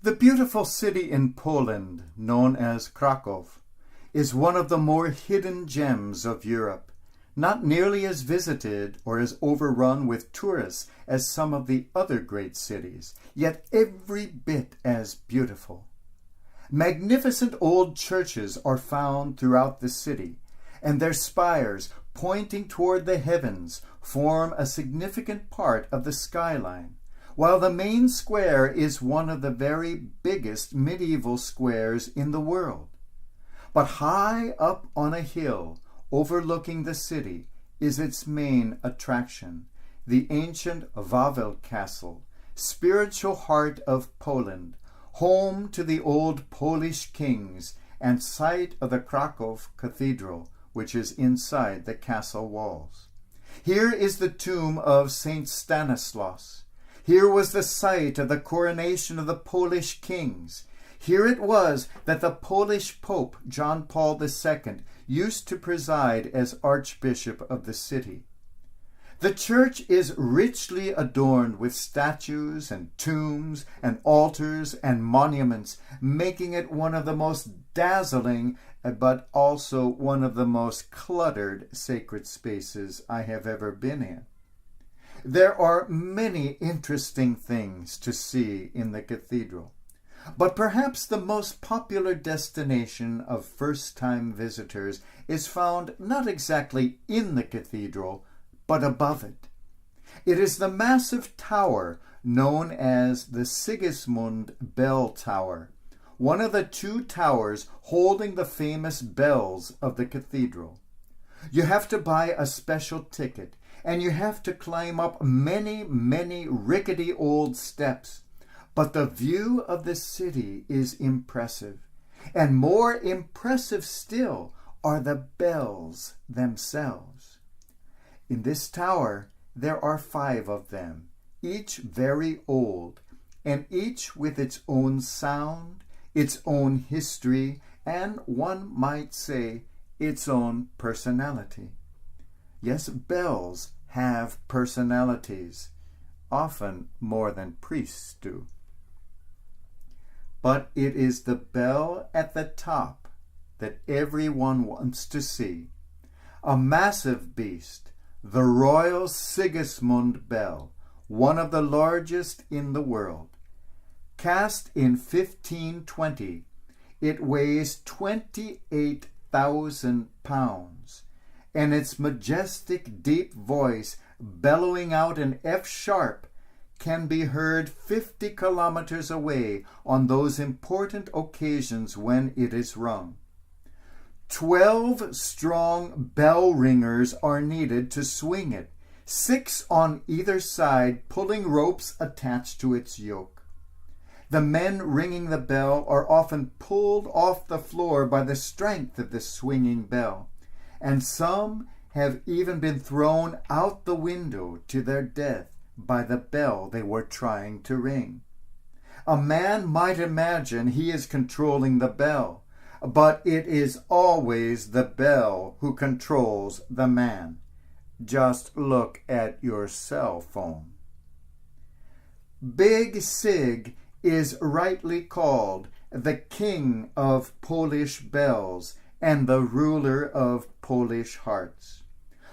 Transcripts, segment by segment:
The beautiful city in Poland, known as Crakow, is one of the more hidden gems of Europe, not nearly as visited or as overrun with tourists as some of the other great cities, yet every bit as beautiful. Magnificent old churches are found throughout the city, and their spires, pointing toward the heavens, form a significant part of the skyline, while the main square is one of the very biggest medieval squares in the world. But high up on a hill overlooking the city is its main attraction, the ancient Wawel Castle, spiritual heart of Poland, home to the old Polish kings and site of the Crakow cathedral, which is inside the castle walls. Here is the tomb of Saint Stanislaus. Here was the site of the coronation of the Polish kings. Here it was that the Polish Pope John Paul II used to preside as Archbishop of the city. The church is richly adorned with statues and tombs and altars and monuments, making it one of the most dazzling but also one of the most cluttered sacred spaces I have ever been in. There are many interesting things to see in the cathedral, but perhaps the most popular destination of first-time visitors is found not exactly in the cathedral, but above it. It is the massive tower known as the Sigismund Bell Tower, one of the two towers holding the famous bells of the cathedral. You have to buy a special ticket, and you have to climb up many, many rickety old steps. But the view of the city is impressive, and more impressive still are the bells themselves. In this tower, there are 5 of them, each very old, and each with its own sound, its own history, and one might say, its own personality. Yes, bells have personalities, often more than priests do. But it is the bell at the top that everyone wants to see. A massive beast, the Royal Sigismund Bell, one of the largest in the world. Cast in 1520, it weighs 28,000 pounds, and its majestic deep voice, bellowing out an F sharp, can be heard 50 kilometers away on those important occasions when it is rung. 12 strong bell ringers are needed to swing it, 6 on either side pulling ropes attached to its yoke. The men ringing the bell are often pulled off the floor by the strength of the swinging bell, and some have even been thrown out the window to their death by the bell they were trying to ring. A man might imagine he is controlling the bell, but it is always the bell who controls the man. Just look at your cell phone. Big Sig is rightly called the king of Polish bells and the ruler of Polish hearts.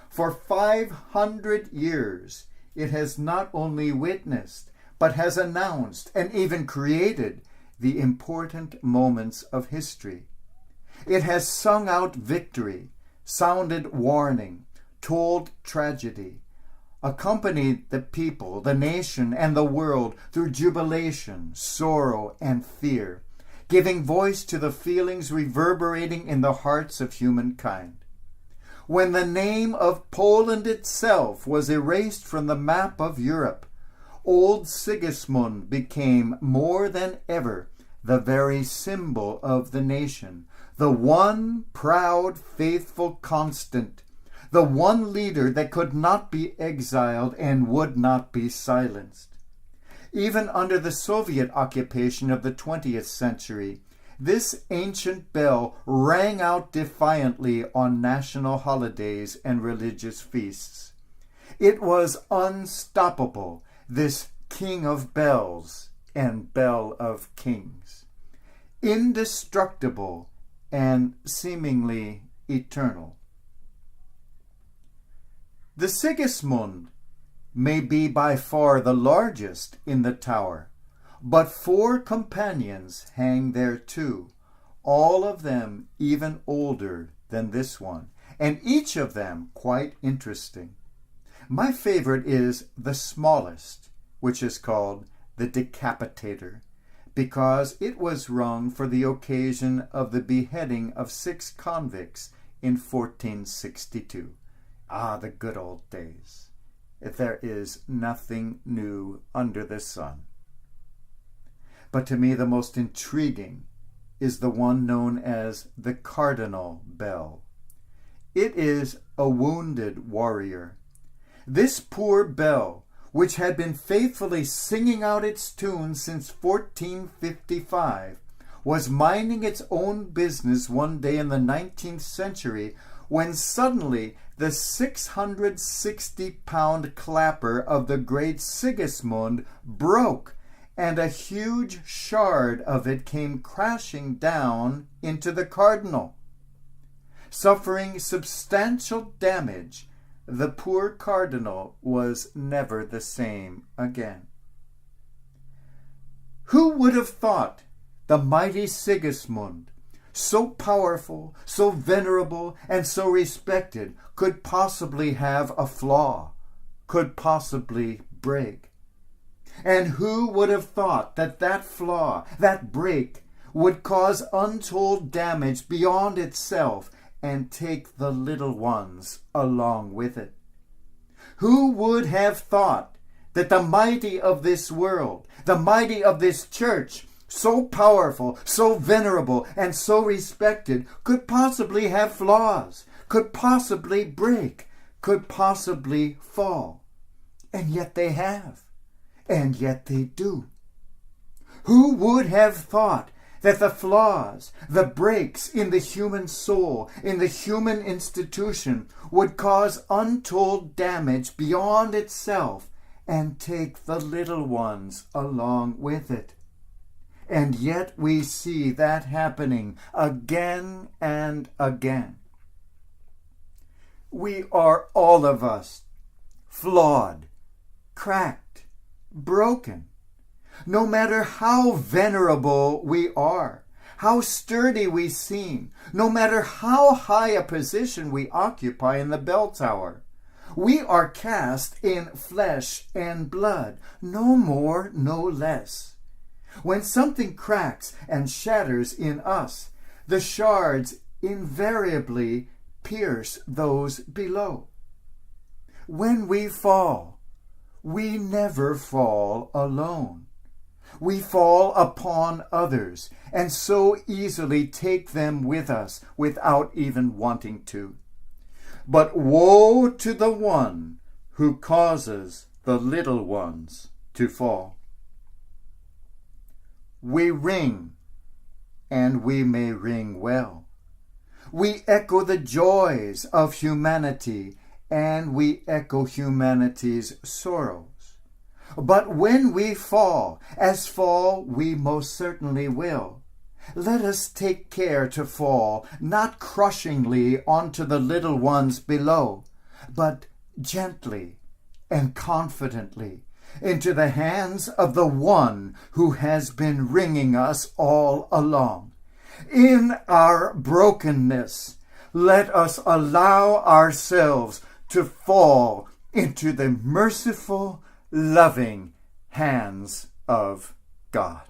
For 500 years, it has not only witnessed, but has announced and even created the important moments of history. It has sung out victory, sounded warning, told tragedy, accompanied the people, the nation, and the world through jubilation, sorrow, and fear, giving voice to the feelings reverberating in the hearts of humankind. When the name of Poland itself was erased from the map of Europe, old Sigismund became more than ever the very symbol of the nation, the one proud, faithful constant, the one leader that could not be exiled and would not be silenced. Even under the Soviet occupation of the 20th century, this ancient bell rang out defiantly on national holidays and religious feasts. It was unstoppable, this king of bells, and bell of kings, indestructible and seemingly eternal. The Sigismund may be by far the largest in the tower, but 4 companions hang there too, all of them even older than this one, and each of them quite interesting. My favorite is the smallest, which is called the Decapitator, because it was rung for the occasion of the beheading of 6 convicts in 1462. Ah, the good old days. There is nothing new under the sun. But to me the most intriguing is the one known as the Cardinal Bell. It is a wounded warrior. This poor bell, which had been faithfully singing out its tune since 1455, was minding its own business one day in the 19th century when suddenly the 660-pound clapper of the great Sigismund broke, and a huge shard of it came crashing down into the cardinal. Suffering substantial damage, the poor cardinal was never the same again. Who would have thought the mighty Sigismund, so powerful, so venerable, and so respected, could possibly have a flaw, could possibly break? And who would have thought that that flaw, that break, would cause untold damage beyond itself and take the little ones along with it? Who would have thought that the mighty of this world, the mighty of this church, so powerful, so venerable, and so respected, could possibly have flaws, could possibly break, could possibly fall? And yet they have. And yet they do. Who would have thought that the flaws, the breaks in the human soul, in the human institution, would cause untold damage beyond itself and take the little ones along with it? And yet we see that happening again and again. We are all of us flawed, cracked, broken. No matter how venerable we are, how sturdy we seem, no matter how high a position we occupy in the bell tower, we are cast in flesh and blood, no more, no less. When something cracks and shatters in us, the shards invariably pierce those below. When we fall, we never fall alone. We fall upon others and so easily take them with us without even wanting to. But woe to the one who causes the little ones to fall. We ring, and we may ring well. We echo the joys of humanity, and we echo humanity's sorrows. But when we fall, as fall we most certainly will, let us take care to fall, not crushingly onto the little ones below, but gently and confidently into the hands of the one who has been ringing us all along. In our brokenness, let us allow ourselves to fall into the merciful, loving hands of God.